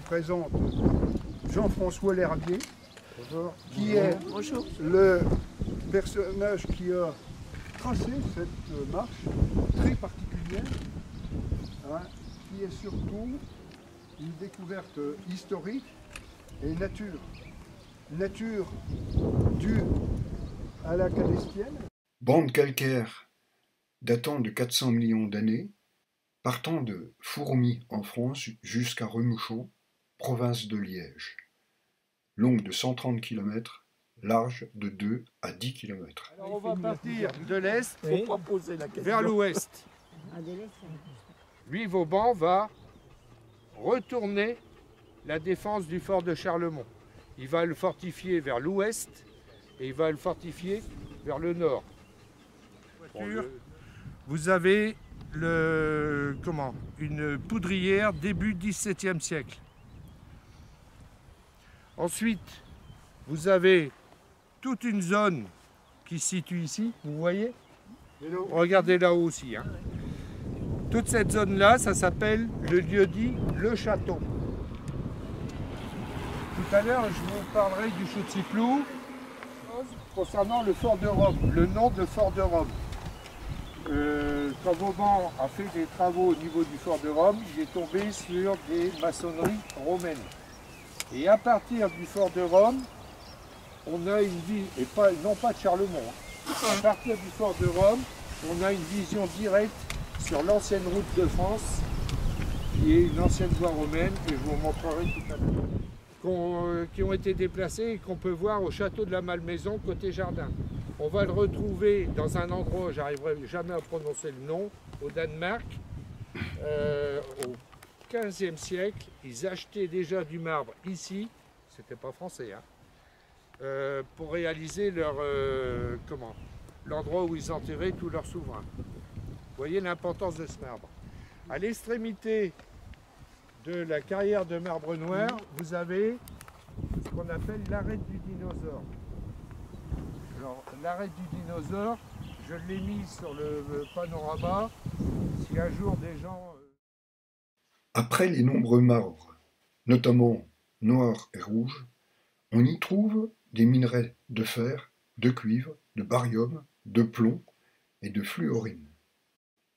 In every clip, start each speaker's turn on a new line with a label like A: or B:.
A: présente Jean-François L'Herbier, qui est le personnage qui a tracé cette marche très particulière, hein, qui est surtout une découverte historique et nature. Nature due à la Calestienne.
B: Bande calcaire datant de 400 millions d'années, partant de Fourmies en France jusqu'à Remouchon, province de Liège. Longue de 130 km, large de 2 à 10 km.
C: Alors on va partir de l'est vers l'ouest. Lui, Vauban va retourner la défense du fort de Charlemont. Il va le fortifier vers l'ouest et il va le fortifier vers le nord. Vous avez une poudrière début XVIIe siècle. Ensuite, vous avez toute une zone qui se situe ici, vous voyez? Regardez là-haut aussi. Hein. Toute cette zone-là, ça s'appelle le lieu-dit Le Château. Tout à l'heure, je vous parlerai du Chaude-Cyclou concernant le fort de Rome, le nom de fort de Rome. Quand Vauban a fait des travaux au niveau du fort de Rome, il est tombé sur des maçonneries romaines. Et à partir du fort de Rome, on a une vie, et non pas de Charlemont, à partir du fort de Rome, on a une vision directe sur l'ancienne route de France, qui est une ancienne voie romaine, et je vous montrerai tout à l'heure, qui ont été déplacés et qu'on peut voir au château de la Malmaison, côté jardin. On va le retrouver dans un endroit, j'arriverai jamais à prononcer le nom, au Danemark, au XVe siècle, ils achetaient déjà du marbre ici, c'était pas français, hein, pour réaliser l'endroit où ils enterraient tous leurs souverains. Vous voyez l'importance de ce marbre. À l'extrémité de la carrière de marbre noir, vous avez ce qu'on appelle l'arête du dinosaure. Alors l'arête du dinosaure, je l'ai mis sur le panorama, si un jour des gens...
B: Après les nombreux marbres, notamment noirs et rouges, on y trouve des minerais de fer, de cuivre, de barium, de plomb et de fluorine.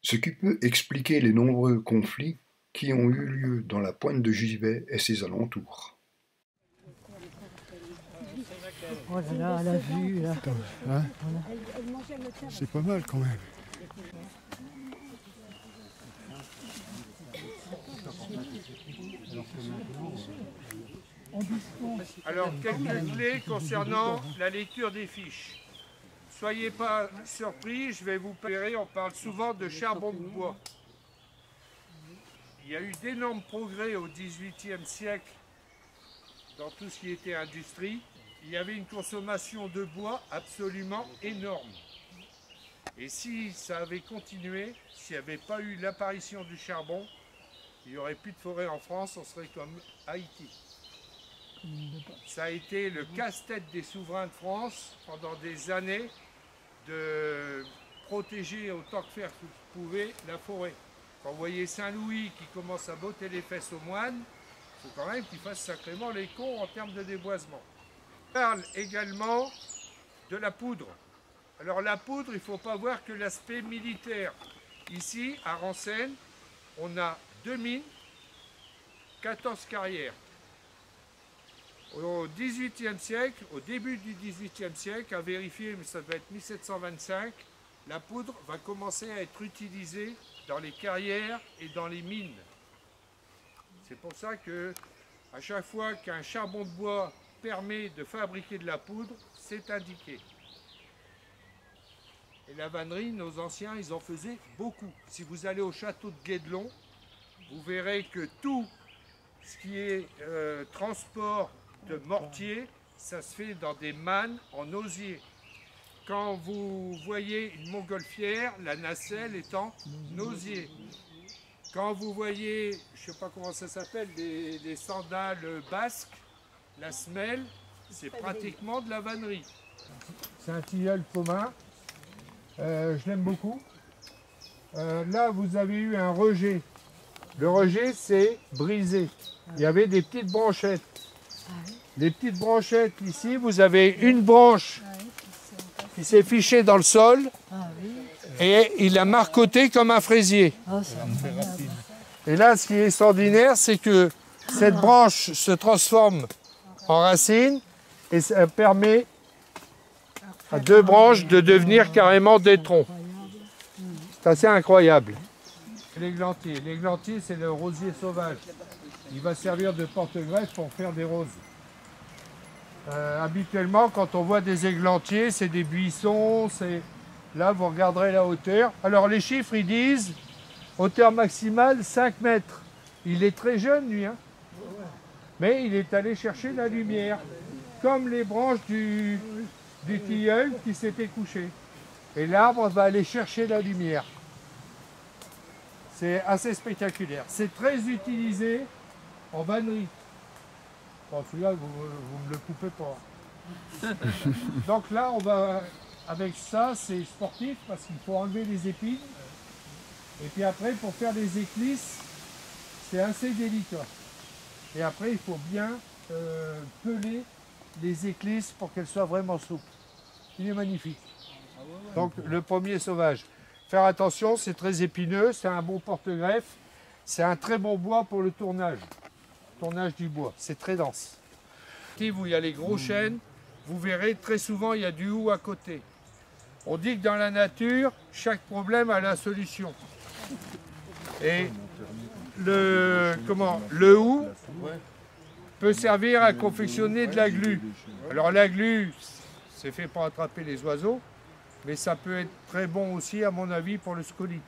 B: Ce qui peut expliquer les nombreux conflits qui ont eu lieu dans la pointe de Givet et ses alentours.
D: Oh là là, la vue là.
A: Hein, c'est pas mal quand même.
C: Alors, quelques clés concernant la lecture des fiches. Soyez pas surpris, je vais vous parler, on parle souvent de charbon de bois. Il y a eu d'énormes progrès au XVIIIe siècle dans tout ce qui était industrie. Il y avait une consommation de bois absolument énorme. Et si ça avait continué, s'il n'y avait pas eu l'apparition du charbon, il n'y aurait plus de forêt en France, on serait comme Haïti. Ça a été le casse-tête des souverains de France pendant des années de protéger autant que faire pouvait la forêt. Quand vous voyez Saint-Louis qui commence à botter les fesses aux moines, il faut quand même qu'ils fassent sacrément les cons en termes de déboisement. On parle également de la poudre. Alors la poudre, il ne faut pas voir que l'aspect militaire. Ici, à Rancennes, on a 2 mines, 14 carrières. Au XVIIIe siècle, au début du XVIIIe siècle, à vérifier, mais ça doit être 1725, la poudre va commencer à être utilisée dans les carrières et dans les mines. C'est pour ça que à chaque fois qu'un charbon de bois permet de fabriquer de la poudre, c'est indiqué. Et la vannerie, nos anciens, ils en faisaient beaucoup. Si vous allez au château de Guédelon, vous verrez que tout ce qui est transport de mortier, ça se fait dans des mannes en osier. Quand vous voyez une montgolfière, la nacelle est en osier. Quand vous voyez, je ne sais pas comment ça s'appelle, des sandales basques, la semelle, c'est pratiquement de la vannerie. C'est un tilleul commun, je l'aime beaucoup. Là, vous avez eu un rejet Le rejet, c'est brisé. Il y avait des petites branchettes. Les petites branchettes, ici, vous avez une branche qui s'est fichée dans le sol et il a marcoté comme un fraisier. Et là, ce qui est extraordinaire, c'est que cette branche se transforme en racine et ça permet à deux branches de devenir carrément des troncs. C'est assez incroyable. L'églantier, c'est le rosier sauvage. Il va servir de porte-greffe pour faire des roses. Habituellement, quand on voit des églantiers, c'est des buissons. Là, vous regarderez la hauteur. Alors, les chiffres, ils disent hauteur maximale 5 mètres. Il est très jeune, lui. Hein, mais il est allé chercher la lumière, comme les branches du tilleul qui s'était couché. Et l'arbre va aller chercher la lumière. C'est assez spectaculaire. C'est très utilisé en vannerie. Bon, celui-là, vous ne me le coupez pas. Donc là, avec ça, c'est sportif parce qu'il faut enlever les épines. Et puis après, pour faire les éclisses, c'est assez délicat. Et après, il faut bien peler les éclisses pour qu'elles soient vraiment souples. Il est magnifique. Donc le pommier sauvage. Faire attention, c'est très épineux, c'est un bon porte-greffe, c'est un très bon bois pour le tournage. Tournage du bois, c'est très dense. Où il y a les gros chênes, vous verrez très souvent il y a du hou à côté. On dit que dans la nature, chaque problème a la solution. Et le hou peut servir à confectionner de la glu. Alors la glu, c'est fait pour attraper les oiseaux, mais ça peut être très bon aussi, à mon avis, pour le scolyte.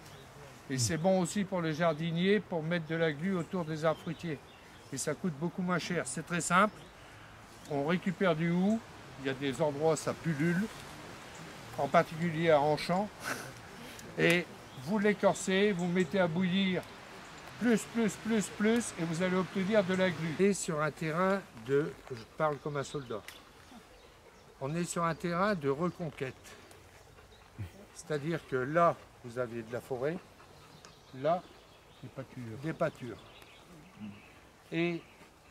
C: Et c'est bon aussi pour les jardiniers, pour mettre de la glu autour des arbres fruitiers. Et ça coûte beaucoup moins cher. C'est très simple. On récupère du hou. Il y a des endroits où ça pullule, en particulier à Anchamp. Et vous l'écorcez, vous mettez à bouillir plus, et vous allez obtenir de la glu. Et sur un terrain je parle comme un soldat. On est sur un terrain de reconquête. C'est-à-dire que là, vous avez de la forêt, là, des pâtures. Et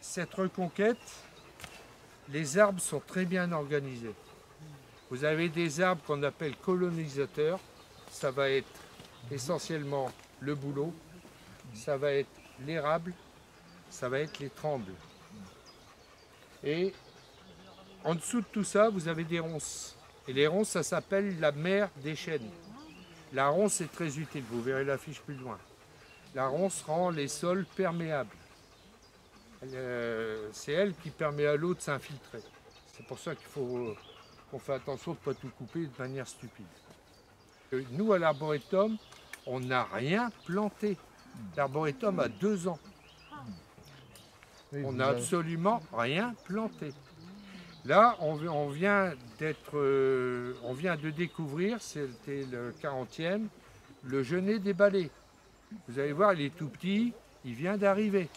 C: cette reconquête, les arbres sont très bien organisés. Vous avez des arbres qu'on appelle colonisateurs. Ça va être essentiellement le bouleau, ça va être l'érable, ça va être les trembles. Et en dessous de tout ça, vous avez des ronces. Et les ronces, ça s'appelle la mère des chênes. La ronce est très utile, vous verrez l'affiche plus loin. La ronce rend les sols perméables. C'est elle qui permet à l'eau de s'infiltrer. C'est pour ça qu'il faut qu'on fait attention de ne pas tout couper de manière stupide. Nous, à l'arboretum, on n'a rien planté. L'arboretum a 2 ans. On n'a absolument rien planté. Là, on vient de découvrir, c'était le 40e, le genêt des balais. Vous allez voir, il est tout petit, il vient d'arriver.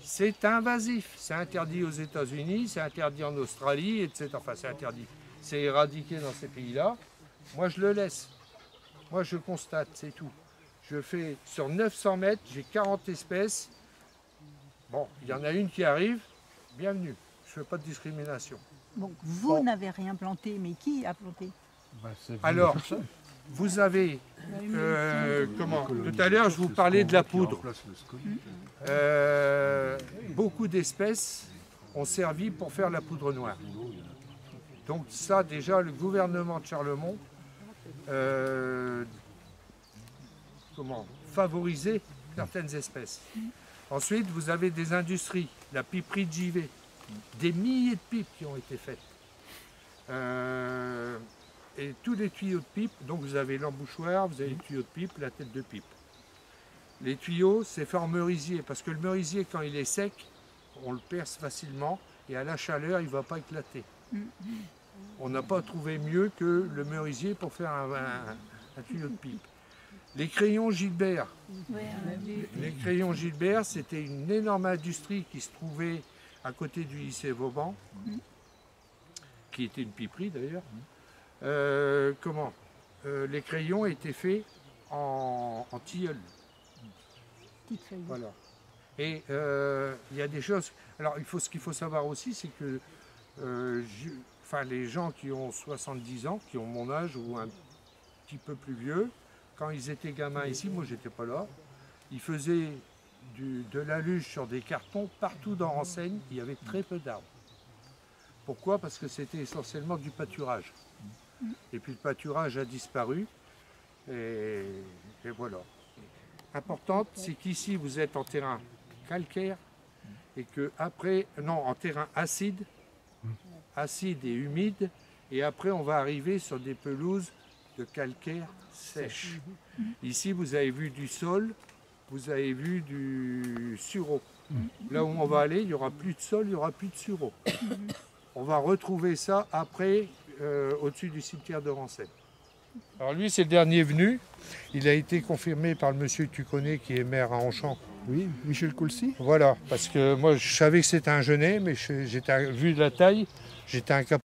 C: C'est invasif, c'est interdit aux États-Unis, c'est interdit en Australie, etc. Enfin, c'est interdit, c'est éradiqué dans ces pays-là. Moi, je le laisse. Moi, je constate, c'est tout. Je fais sur 900 mètres, j'ai 40 espèces. Bon, il y en a une qui arrive, bienvenue. Je ne fais pas de discrimination.
E: Donc vous n'avez rien planté, mais qui a planté?
C: Alors, vous avez, tout à l'heure je vous parlais de la poudre. Beaucoup d'espèces ont servi pour faire la poudre noire. Donc ça déjà, le gouvernement de Charlemont favorisait certaines espèces. Ensuite, vous avez des industries, la piperie de Givet. Des milliers de pipes qui ont été faites. Et tous les tuyaux de pipe, donc vous avez l'embouchoir, vous avez les tuyaux de pipe, la tête de pipe. Les tuyaux, c'est fait en merisier, parce que le merisier, quand il est sec, on le perce facilement, et à la chaleur, il ne va pas éclater. On n'a pas trouvé mieux que le merisier pour faire un tuyau de pipe. Les crayons Gilbert. Les crayons Gilbert, c'était une énorme industrie qui se trouvait à côté du lycée Vauban, qui était une piperie d'ailleurs. Les crayons étaient faits en tilleul.
E: petites feuilles.
C: Voilà. Et il y a des choses... Alors, ce qu'il faut savoir aussi, c'est que les gens qui ont 70 ans, qui ont mon âge ou un petit peu plus vieux, quand ils étaient gamins ici, moi j'étais pas là, ils faisaient de la luge sur des cartons. Partout dans Renseigne, il y avait très peu d'arbres. Pourquoi? Parce que c'était essentiellement du pâturage. Et puis le pâturage a disparu. Et voilà. Importante, c'est qu'ici vous êtes en terrain calcaire et que après, non, en terrain acide et humide, et après on va arriver sur des pelouses de calcaire sèche. Ici vous avez vu du sol, vous avez vu du sureau. Là où on va aller, il n'y aura plus de sol, il n'y aura plus de sureau. On va retrouver ça après au-dessus du cimetière de Renseigne. Alors lui, c'est le dernier venu. Il a été confirmé par le monsieur que tu connais qui est maire à Anchamp.
A: Oui, Michel Coulcy.
C: Voilà, parce que moi je savais que c'était un genêt, mais vu de la taille, j'étais incapable.